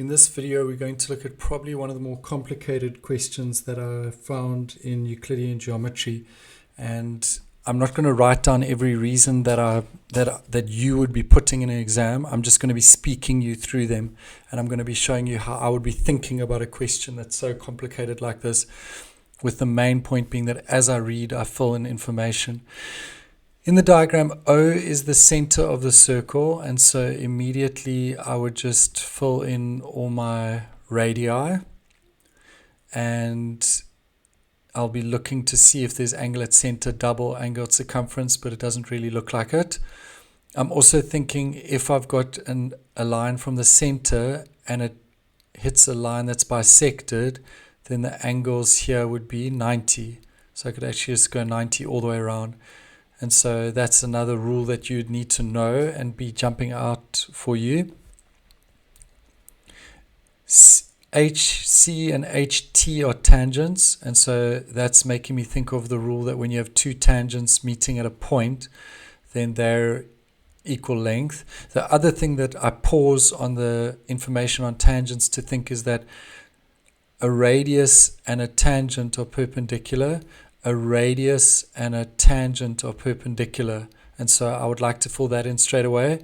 In this video, we're going to look at probably one of the more complicated questions that I found in Euclidean geometry. And I'm not going to write down every reason that you would be putting in an exam. I'm just going to be speaking you through them, and I'm going to be showing you how I would be thinking about a question that's so complicated like this, with the main point being that as I read, I fill in information. In the diagram, O is the center of the circle, and so immediately I would just fill in all my radii, and I'll be looking to see if there's angle at center, double angle at circumference, but it doesn't really look like it. I'm also thinking if I've got a line from the center and it hits a line that's bisected, then the angles here would be 90. So I could actually just go 90 all the way around. And so that's another rule that you'd need to know and be jumping out for you. HC and HT are tangents, and so that's making me think of the rule that when you have two tangents meeting at a point, then they're equal length. The other thing that I pause on the information on tangents to think is that a radius and a tangent are perpendicular. A radius and a tangent are perpendicular, and so I would like to fill that in straight away.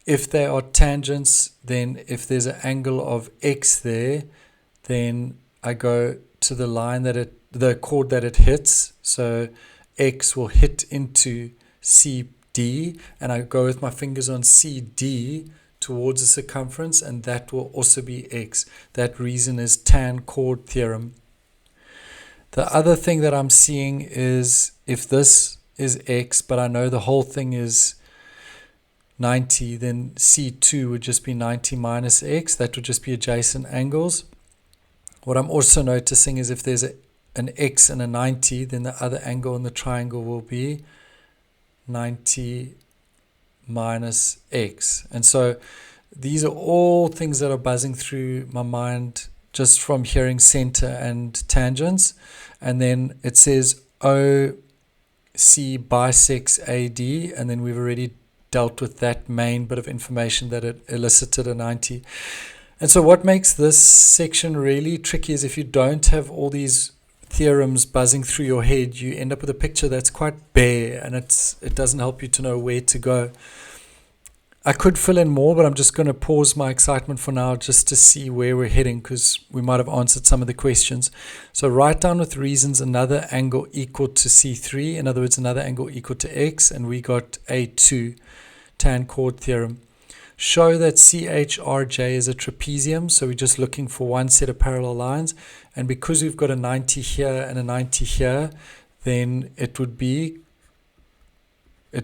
If they are tangents, then if there's an angle of x there, then I go to the line the chord that it hits, so x will hit into CD, and I go with my fingers on CD towards the circumference, and that will also be x. That reason is tan chord theorem. The other thing that I'm seeing is if this is x, but I know the whole thing is 90, then C2 would just be 90 minus x. That would just be adjacent angles. What I'm also noticing is if there's an x and a 90, then the other angle in the triangle will be 90 minus x. And so these are all things that are buzzing through my mind just from hearing center and tangents. And then it says OC bisects AD, and then we've already dealt with that main bit of information that it elicited a 90. And so what makes this section really tricky is if you don't have all these theorems buzzing through your head, you end up with a picture that's quite bare, and it doesn't help you to know where to go. I could fill in more, but I'm just going to pause my excitement for now just to see where we're heading, because we might have answered some of the questions. So write down with reasons another angle equal to C3, in other words, another angle equal to X, and we got A2, tan chord theorem. Show that CHRJ is a trapezium, so we're just looking for one set of parallel lines, and because we've got a 90 here and a 90 here, then it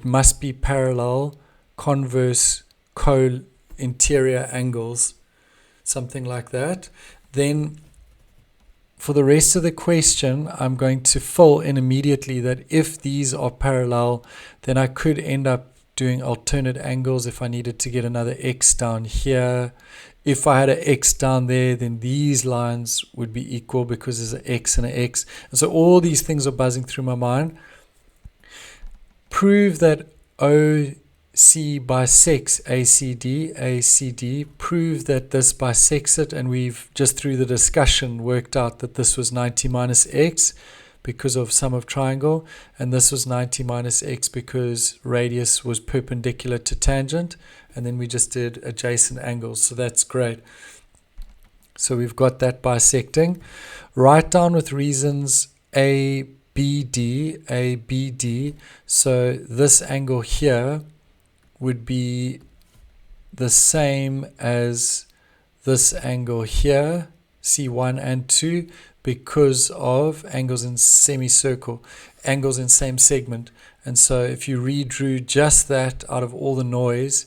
must be parallel converse co-interior angles, something like that. Then for the rest of the question, I'm going to fill in immediately that if these are parallel, then I could end up doing alternate angles if I needed to get another x down here. If I had an x down there, then these lines would be equal because there's an x and an x. And so all these things are buzzing through my mind. Prove that OC bisects ACD, prove that this bisects it, and we've just through the discussion worked out that this was 90 minus x because of sum of triangle, and this was 90 minus x because radius was perpendicular to tangent, and then we just did adjacent angles, so that's great. So we've got that bisecting. Write down with reasons ABD, so this angle here would be the same as this angle here, C1 and 2, because of angles in semicircle, angles in same segment. And so if you redrew just that out of all the noise,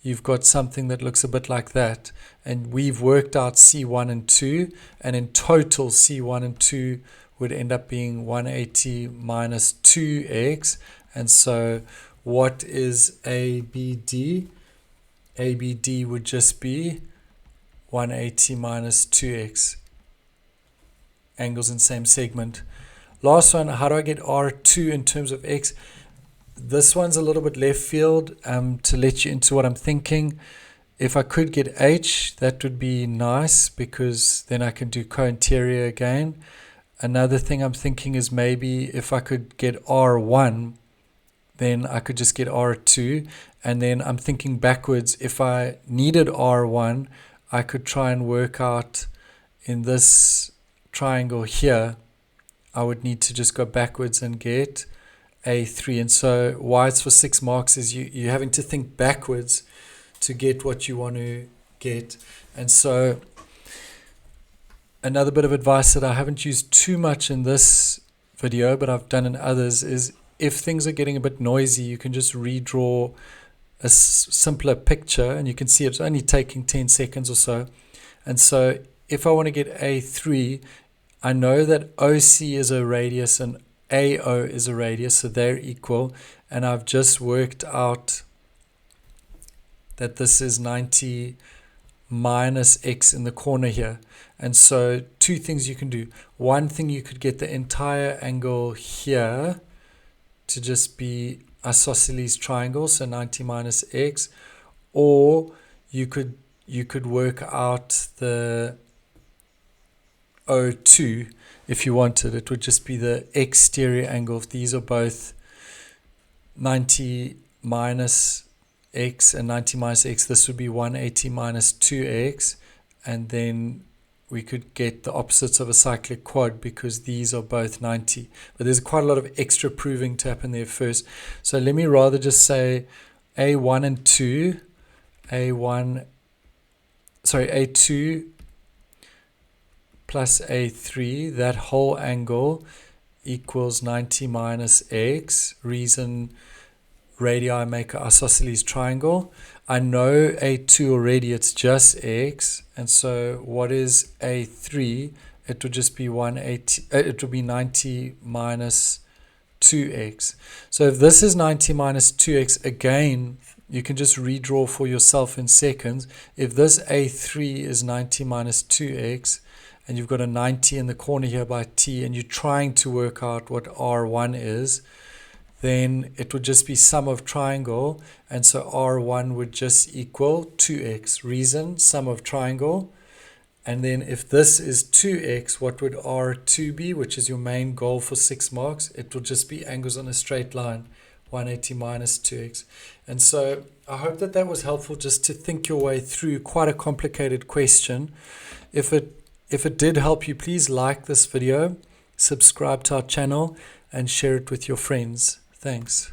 you've got something that looks a bit like that. And we've worked out C1 and 2, and in total C1 and 2 would end up being 180 minus 2x. And so what is ABD? ABD would just be 180 minus 2x. Angles in same segment. Last one, how do I get R2 in terms of x? This one's a little bit left field to let you into what I'm thinking. if I could get H, that would be nice, because then I can do co-interior again. Another thing I'm thinking is maybe if I could get R1, then I could just get R2. And then I'm thinking backwards, if I needed R1, I could try and work out in this triangle here, I would need to just go backwards and get A3. And so why it's for 6 marks is you're having to think backwards to get what you want to get. And so another bit of advice that I haven't used too much in this video, but I've done in others, is if things are getting a bit noisy, you can just redraw a simpler picture, and you can see it's only taking 10 seconds or so. And so if I want to get A3, I know that OC is a radius and AO is a radius, so they're equal. And I've just worked out that this is 90 minus x in the corner here. And so two things you can do. One thing, you could get the entire angle here to just be isosceles triangle, so 90 minus x, or you could work out the O2 if you wanted. It would just be the exterior angle. If these are both 90 minus x and 90 minus x, this would be 180 minus 2x, and then we could get the opposites of a cyclic quad because these are both 90. But there's quite a lot of extra proving to happen there first. So let me rather just say A1 and 2, A2 plus A3, that whole angle equals 90 minus x. Reason radii make an isosceles triangle. I know A2 already, it's just x, and so what is A3? It would just be 180. It would be 90 minus 2x. So if this is 90 minus 2x, again, you can just redraw for yourself in seconds. If this A3 is 90 minus 2x, and you've got a 90 in the corner here by t, and you're trying to work out what R1 is, then it would just be sum of triangle, and so R1 would just equal 2x. Reason, sum of triangle. And then if this is 2x, what would R2 be, which is your main goal for 6 marks? It will just be angles on a straight line, 180 minus 2x. And so I hope that that was helpful, just to think your way through quite a complicated question. If it did help you, please like this video, subscribe to our channel, and share it with your friends. Thanks.